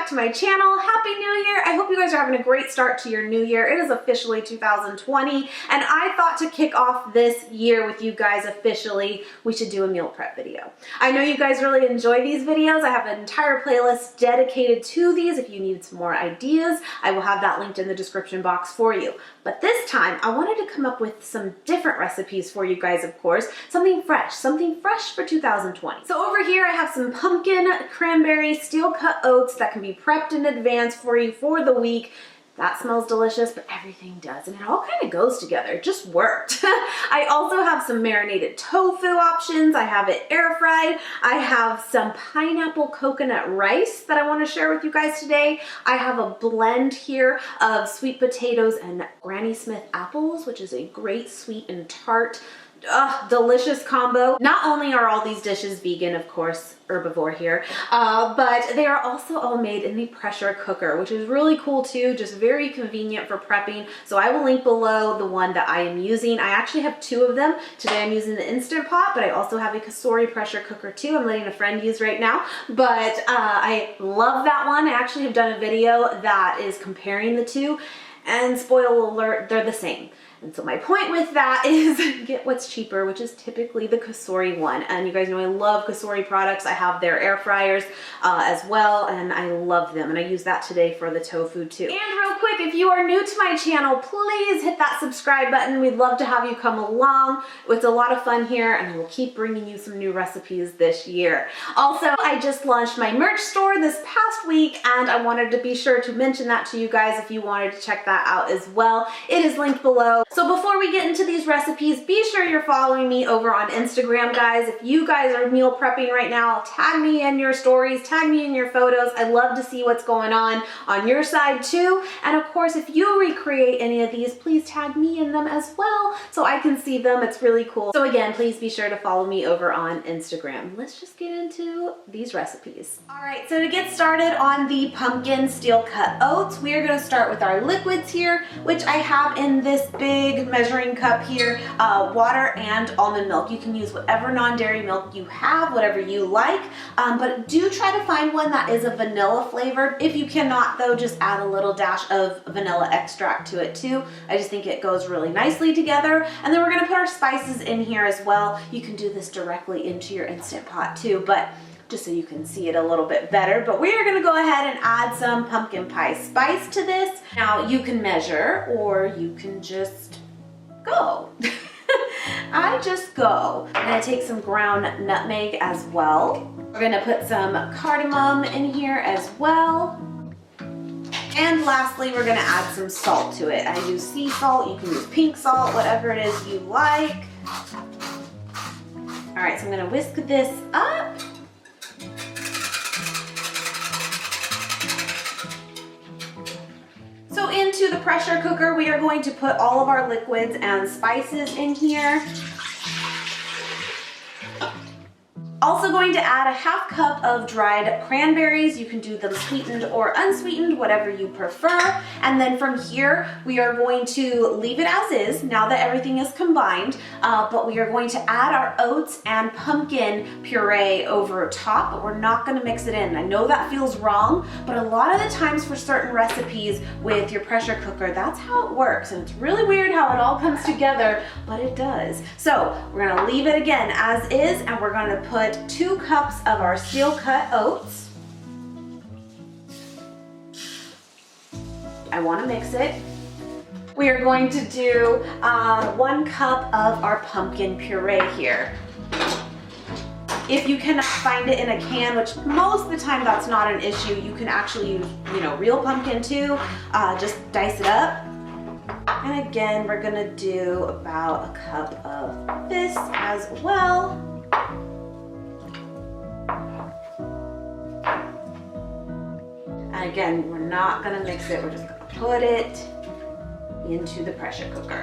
back to my channel. Happy New Year. I hope you guys are having a great start to your new year. It is officially 2020, and I thought to kick off this year with you guys officially, we should do a meal prep video. I know you guys really enjoy these videos. I have an entire playlist dedicated to these. If you need some more ideas, I will have that linked in the description box for you. But this time, I wanted to come up with some different recipes for you guys, of course. Something fresh for 2020. So over here, I have some pumpkin, cranberry, steel cut oats that can be prepped in advance for you for the week. That smells delicious, but everything does, and it all kind of goes together. It just worked. I also have some marinated tofu options. I have it air fried. I have some pineapple coconut rice that I want to share with you guys today. I have a blend here of sweet potatoes and Granny Smith apples, which is a great sweet and tart delicious combo. Not only are all these dishes vegan, of course, herbivore here, but they are also all made in the pressure cooker, which is really cool too, just very convenient for prepping. So I will link below the one that I am using. I actually have two of them. Today I'm using the Instant Pot, but I also have a Kasori pressure cooker too. I'm letting a friend use right now, but I love that one. I actually have done a video that is comparing the two, and spoiler alert, they're the same. And so my point with that is get what's cheaper, which is typically the Kasori one. And you guys know I love Kasori products. I have their air fryers as well, and I love them. And I use that today for the tofu too. And real quick, if you are new to my channel, please hit that subscribe button. We'd love to have you come along. It's a lot of fun here, and I will keep bringing you some new recipes this year. Also, I just launched my merch store this past week, and I wanted to be sure to mention that to you guys if you wanted to check that out as well. It is linked below. So before we get into these recipes, be sure you're following me over on Instagram, guys. If you guys are meal prepping right now, tag me in your stories, tag me in your photos. I'd love to see what's going on your side too. And of course, if you recreate any of these, please tag me in them as well so I can see them. It's really cool. So again, please be sure to follow me over on Instagram. Let's just get into these recipes. All right, so to get started on the pumpkin steel cut oats, we are going to start with our liquids here, which I have in this big measuring cup here, water and almond milk. You can use whatever non-dairy milk you have, whatever you like, but do try to find one that is a vanilla flavored. If you cannot though, just add a little dash of vanilla extract to it too. I just think it goes really nicely together. And then we're gonna put our spices in here as well. You can do this directly into your Instant Pot too, but just so you can see it a little bit better. But we are gonna go ahead and add some pumpkin pie spice to this. Now you can measure, or you can just go. I just go. I'm gonna take some ground nutmeg as well. We're gonna put some cardamom in here as well. And lastly, we're gonna add some salt to it. I use sea salt, you can use pink salt, whatever it is you like. All right, so I'm gonna whisk this up. So into the pressure cooker, we are going to put all of our liquids and spices in here. Also going to add a half cup of dried cranberries. You can do them sweetened or unsweetened, whatever you prefer. And then from here, we are going to leave it as is now that everything is combined, but we are going to add our oats and pumpkin puree over top, but we're not gonna mix it in. I know that feels wrong, but a lot of the times for certain recipes with your pressure cooker, that's how it works. And it's really weird how it all comes together, but it does. So we're gonna leave it again as is, and we're gonna put 2 cups of our steel cut oats. I want to mix it. We are going to do 1 cup of our pumpkin puree here. If you cannot find it in a can, which most of the time that's not an issue, you can actually use, real pumpkin too. Just dice it up. And again, we're gonna do about a cup of this as well. And again, we're not gonna mix it, we're just gonna put it into the pressure cooker.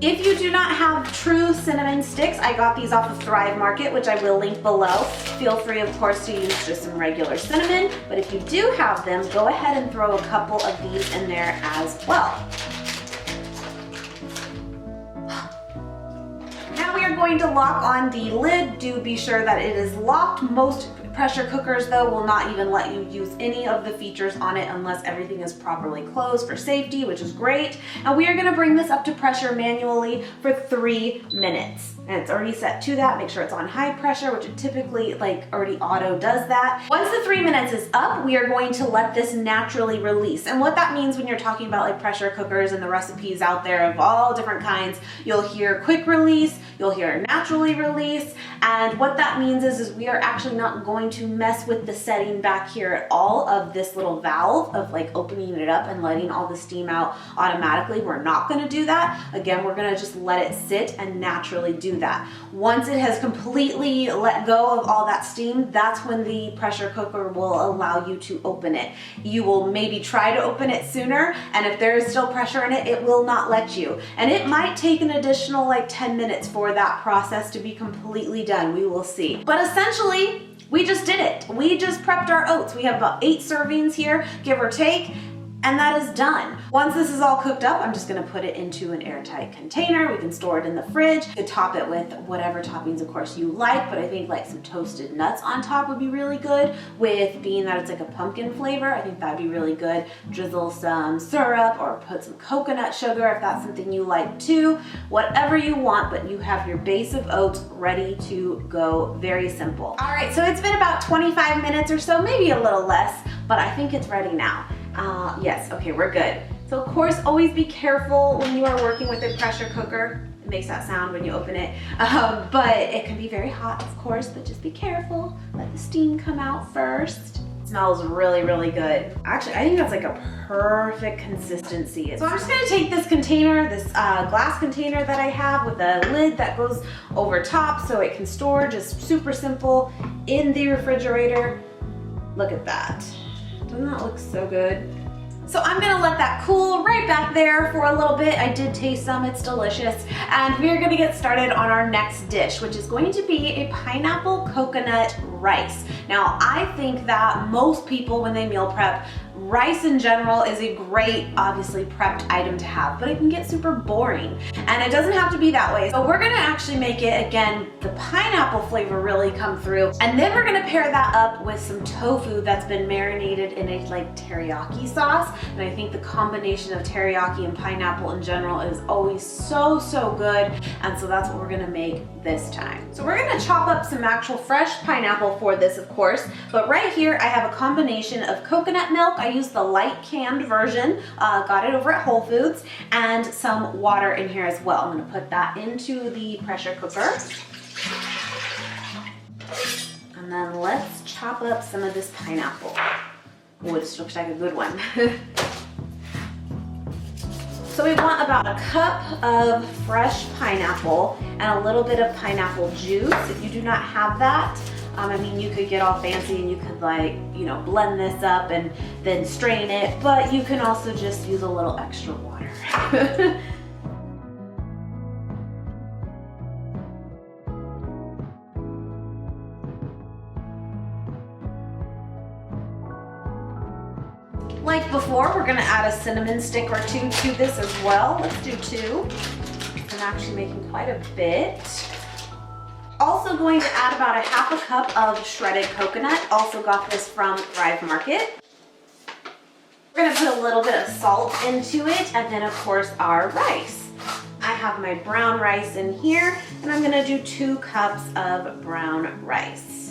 If you do not have true cinnamon sticks, I got these off of Thrive Market, which I will link below. Feel free, of course, to use just some regular cinnamon, but if you do have them, go ahead and throw a couple of these in there as well. Now we are going to lock on the lid. Do be sure that it is locked. Most pressure cookers though will not even let you use any of the features on it unless everything is properly closed for safety, which is great. And we are gonna bring this up to pressure manually for 3 minutes. And it's already set to that. Make sure it's on high pressure, which it typically like already auto does that. Once the 3 minutes is up, we are going to let this naturally release. And what that means when you're talking about like pressure cookers and the recipes out there of all different kinds, you'll hear quick release, you'll hear naturally release. And what that means is we are actually not going to mess with the setting back here at all of this little valve of like opening it up and letting all the steam out automatically. We're not gonna do that. Again, we're gonna just let it sit and naturally do that. Once it has completely let go of all that steam, that's when the pressure cooker will allow you to open it. You will maybe try to open it sooner, and if there is still pressure in it, it will not let you. And it might take an additional like 10 minutes for that process to be completely done. We will see. But essentially, we just did it. We just prepped our oats. We have about 8 servings here, give or take. And that is done. Once this is all cooked up, I'm just gonna put it into an airtight container. We can store it in the fridge. You could top it with whatever toppings, of course, you like, but I think like some toasted nuts on top would be really good. With being that it's like a pumpkin flavor, I think that'd be really good. Drizzle some syrup or put some coconut sugar if that's something you like too. Whatever you want, but you have your base of oats ready to go. Very simple. All right, so it's been about 25 minutes or so, maybe a little less, but I think it's ready now. Yes, okay, we're good. So of course, always be careful when you are working with a pressure cooker. It makes that sound when you open it, but it can be very hot, of course, but just be careful. Let the steam come out first. It smells really, really good. Actually, I think that's like a perfect consistency. So I'm just gonna take this container, this glass container that I have with a lid that goes over top so it can store, just super simple, in the refrigerator. Look at that. Doesn't that look so good? So I'm gonna let that cool right back there for a little bit. I did taste some, it's delicious. And we're gonna get started on our next dish, which is going to be a pineapple coconut rice. Now, I think that most people, when they meal prep, rice in general is a great, obviously prepped item to have, but it can get super boring. And it doesn't have to be that way. So we're gonna actually make it, again, the pineapple flavor really come through. And then we're gonna pair that up with some tofu that's been marinated in a like teriyaki sauce. And I think the combination of teriyaki and pineapple in general is always so, so good. And so that's what we're gonna make this time. So we're gonna chop up some actual fresh pineapple for this, of course. But right here, I have a combination of coconut milk. I used the light canned version, got it over at Whole Foods, and some water in here as well. I'm gonna put that into the pressure cooker. And then let's chop up some of this pineapple. Oh, this looks like a good one. So we want about a cup of fresh pineapple and a little bit of pineapple juice. If you do not have that, I mean, you could get all fancy and you could like, you know, blend this up and then strain it, but you can also just use a little extra water. Like before, we're gonna add a cinnamon stick or 2 to this as well. Let's do 2. I'm actually making quite a bit. Also going to add about a ½ cup of shredded coconut. Also got this from Thrive Market. We're gonna put a little bit of salt into it, and then of course our rice. I have my brown rice in here, and I'm gonna do 2 cups of brown rice.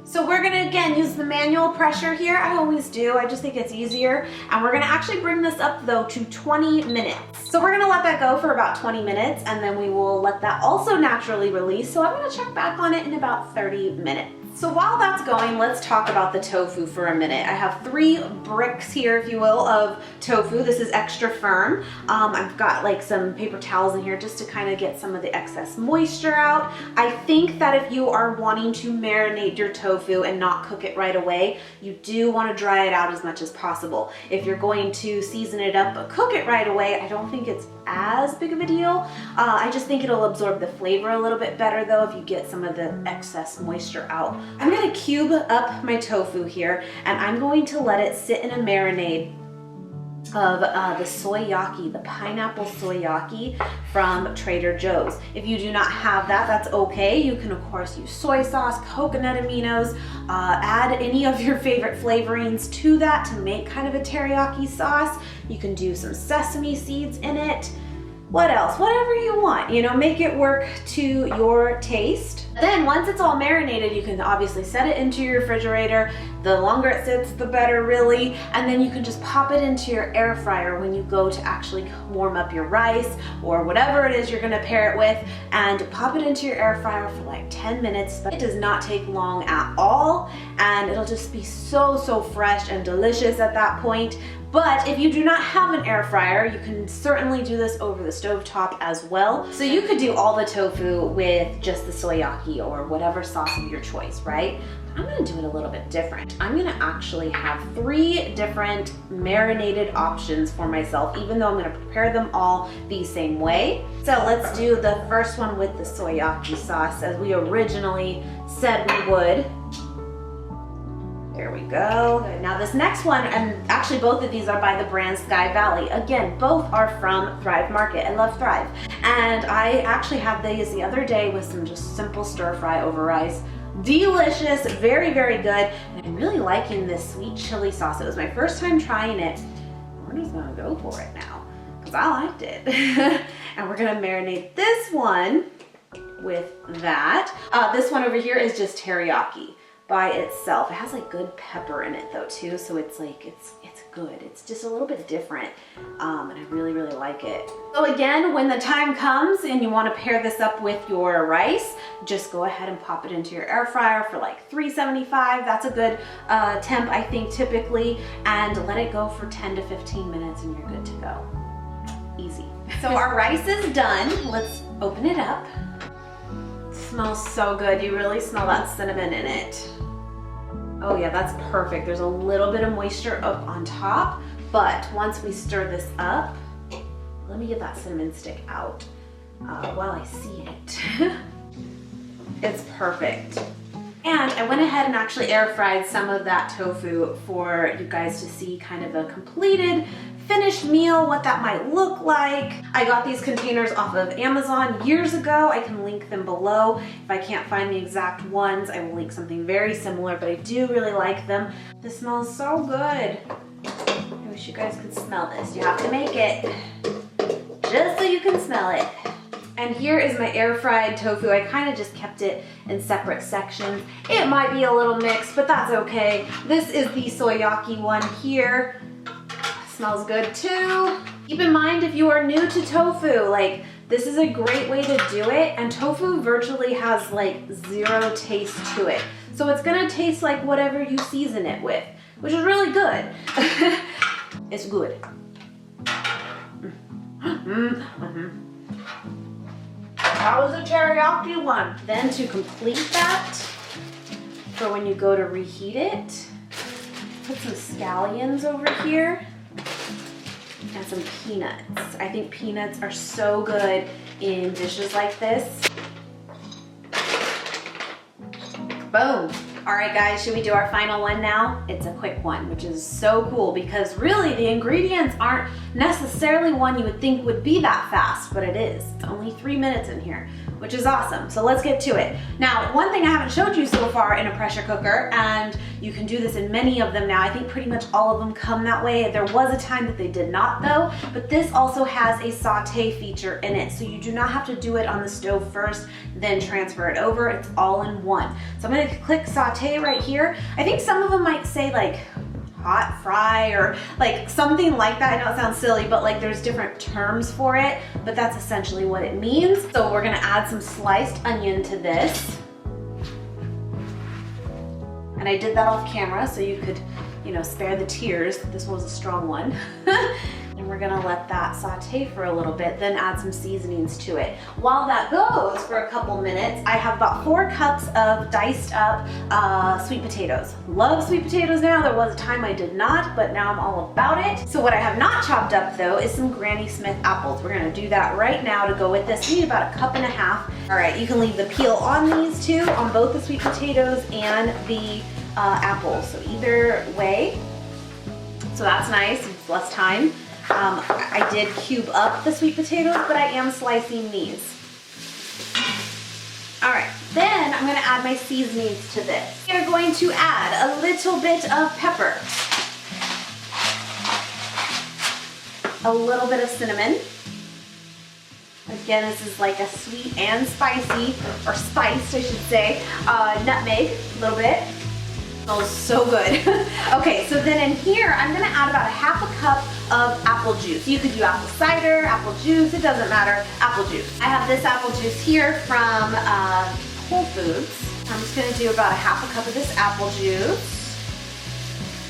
So we're gonna, again, use the manual pressure here. I always do, I just think it's easier. And we're gonna actually bring this up though to 20 minutes. So we're gonna let that go for about 20 minutes, and then we will let that also naturally release. So I'm gonna check back on it in about 30 minutes. So while that's going, let's talk about the tofu for a minute. I have 3 bricks here, if you will, of tofu. This is extra firm. I've got like some paper towels in here just to kind of get some of the excess moisture out. I think that if you are wanting to marinate your tofu and not cook it right away, you do want to dry it out as much as possible. If you're going to season it up but cook it right away, I don't think it's as big of a deal. I just think it'll absorb the flavor a little bit better though if you get some of the excess moisture out. I'm gonna cube up my tofu here, and I'm going to let it sit in a marinade of the soyaki, the pineapple soyaki from Trader Joe's. If you do not have that, that's okay. You can of course use soy sauce, coconut aminos, add any of your favorite flavorings to that to make kind of a teriyaki sauce. You can do some sesame seeds in it. What else? Whatever you want, you know, make it work to your taste. Then once it's all marinated, you can obviously set it into your refrigerator. The longer it sits, the better really. And then you can just pop it into your air fryer when you go to actually warm up your rice or whatever it is you're gonna pair it with, and pop it into your air fryer for like 10 minutes. It does not take long at all, and it'll just be so fresh and delicious at that point. But if you do not have an air fryer, you can certainly do this over the stovetop as well. So you could do all the tofu with just the soyaki or whatever sauce of your choice, right? I'm gonna do it a little bit different. I'm gonna actually have 3 different marinated options for myself, even though I'm gonna prepare them all the same way. So let's do the first one with the soyaki sauce as we originally said we would. There we go. Now this next one, and actually both of these are by the brand Sky Valley. Again, both are from Thrive Market. I love Thrive. And I actually had these the other day with some just simple stir fry over rice. Delicious, very good. And I'm really liking this sweet chili sauce. It was my first time trying it. We're just gonna go for it now, because I liked it. And we're gonna marinate this one with that. This one over here is just teriyaki by itself. It has like good pepper in it though too, so it's like, it's good. It's just a little bit different, and I really like it. So again, when the time comes and you want to pair this up with your rice, just go ahead and pop it into your air fryer for like 375. That's a good temp, I think, typically, and let it go for 10 to 15 minutes and you're good to go. Easy. So our rice is done. Let's open it up. It smells so good. You really smell that cinnamon in it. Oh yeah, that's perfect. There's a little bit of moisture up on top, but once we stir this up, let me get that cinnamon stick out while I see it. It's perfect. And I went ahead and actually air fried some of that tofu for you guys to see kind of a completed finished meal, what that might look like. I got these containers off of Amazon years ago. I can link them below. If I can't find the exact ones, I will link something very similar, but I do really like them. This smells so good. I wish you guys could smell this. You have to make it just so you can smell it. And here is my air fried tofu. I kind of just kept it in separate sections. It might be a little mixed, but that's okay. This is the soyaki one here. Smells good too. Keep in mind, if you are new to tofu, like, this is a great way to do it, and tofu virtually has like 0 taste to it. So it's gonna taste like whatever you season it with, which is really good. It's good. That was a teriyaki one. Then to complete that, for when you go to reheat it, put some scallions over here. And some peanuts. I think peanuts are so good in dishes like this. Boom. All right guys, should we do our final one now? It's a quick one, which is so cool because really the ingredients aren't necessarily one you would think would be that fast, but it is. It's only 3 minutes in here, which is awesome. So let's get to it. Now, one thing I haven't showed you so far in a pressure cooker, and you can do this in many of them now. I think pretty much all of them come that way. There was a time that they did not though, but this also has a saute feature in it. So you do not have to do it on the stove first, then transfer it over. It's all in one. So I'm gonna click saute right here. I think some of them might say like hot fry or like something like that. I know it sounds silly, but like there's different terms for it, but that's essentially what it means. So we're gonna add some sliced onion to this. And I did that off camera so you could, you know, spare the tears. This was a strong one. And we're gonna let that saute for a little bit, then add some seasonings to it. While that goes for a couple minutes, I have about 4 cups of diced up sweet potatoes. Love sweet potatoes now. There was a time I did not, but now I'm all about it. So what I have not chopped up though is some Granny Smith apples. We're gonna do that right now to go with this. We need about 1.5 cups. All right, you can leave the peel on these too, on both the sweet potatoes and the apples. So either way. So that's nice. It's less time. I did cube up the sweet potatoes, but I am slicing these. All right, then I'm gonna add my seasonings to this. We're going to add a little bit of pepper, a little bit of cinnamon. Again, this is like a sweet and spicy, or spiced, I should say. Nutmeg, a little bit. Smells so good. Okay, so then in here, I'm gonna add about a half a cup of apple juice. You could do apple cider, apple juice, it doesn't matter, apple juice. I have this apple juice here from Whole Foods. I'm just gonna do about a half a cup of this apple juice.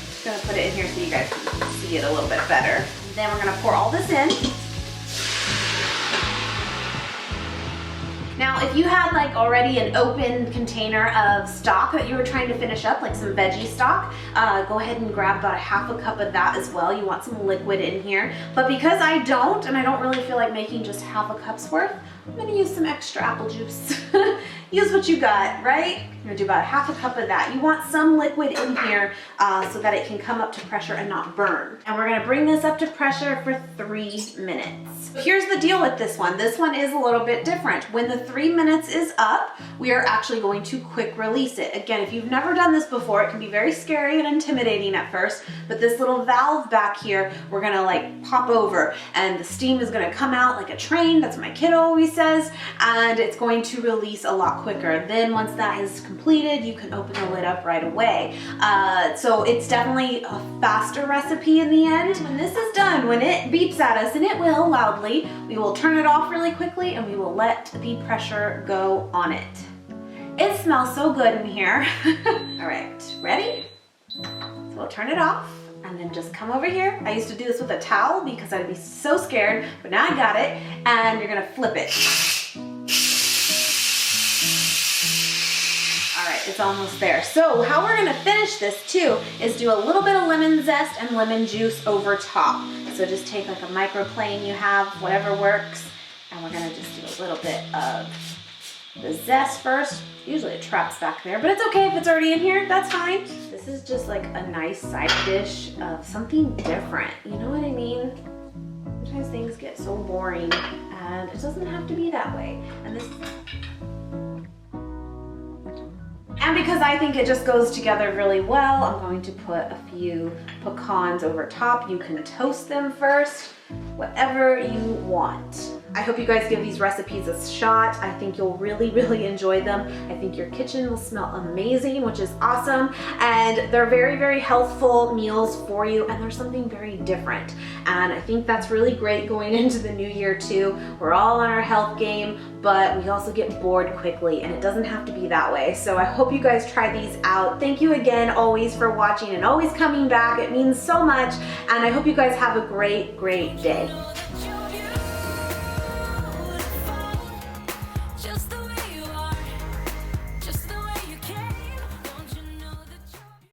Just gonna put it in here so you guys can see it a little bit better. Then we're gonna pour all this in. Now, if you had like already an open container of stock that you were trying to finish up, like some veggie stock, go ahead and grab about a half a cup of that as well. You want some liquid in here. But because I don't, and I don't really feel like making just half a cup's worth, I'm gonna use some extra apple juice. Use what you got, right? I'm gonna do about a half a cup of that. You want some liquid in here so that it can come up to pressure and not burn. And we're gonna bring this up to pressure for 3 minutes. Here's the deal with this one. This one is a little bit different. When the 3 minutes is up, we are actually going to quick release it. Again, if you've never done this before, it can be very scary and intimidating at first, but this little valve back here, we're gonna like pop over and the steam is gonna come out like a train. That's what my kid always says, and it's going to release a lot quicker. Then once that is completed, you can open the lid up right away. So it's definitely a faster recipe in the end. When this is done, when it beeps at us, and it will loudly, we will turn it off really quickly and we will let the pressure go on it. It smells so good in here. All right, ready? So we'll turn it off and then just come over here. I used to do this with a towel because I'd be so scared, but now I got it, and you're gonna flip it. All right, it's almost there. So how we're gonna finish this too is do a little bit of lemon zest and lemon juice over top. So just take like a microplane you have, whatever works, and we're gonna just do a little bit of the zest first. Usually it traps back there, but it's okay if it's already in here, that's fine. This is just like a nice side dish of something different, you know what I mean? Sometimes things get so boring and it doesn't have to be that way. And because I think it just goes together really well, I'm going to put a few pecans over top. You can toast them first, whatever you want. I hope you guys give these recipes a shot. I think you'll really, really enjoy them. I think your kitchen will smell amazing, which is awesome. And they're very, very healthful meals for you, and there's something very different. And I think that's really great going into the new year too. We're all on our health game, but we also get bored quickly, and it doesn't have to be that way. So I hope you guys try these out. Thank you again always for watching and always coming back. It means so much, and I hope you guys have a great, great day.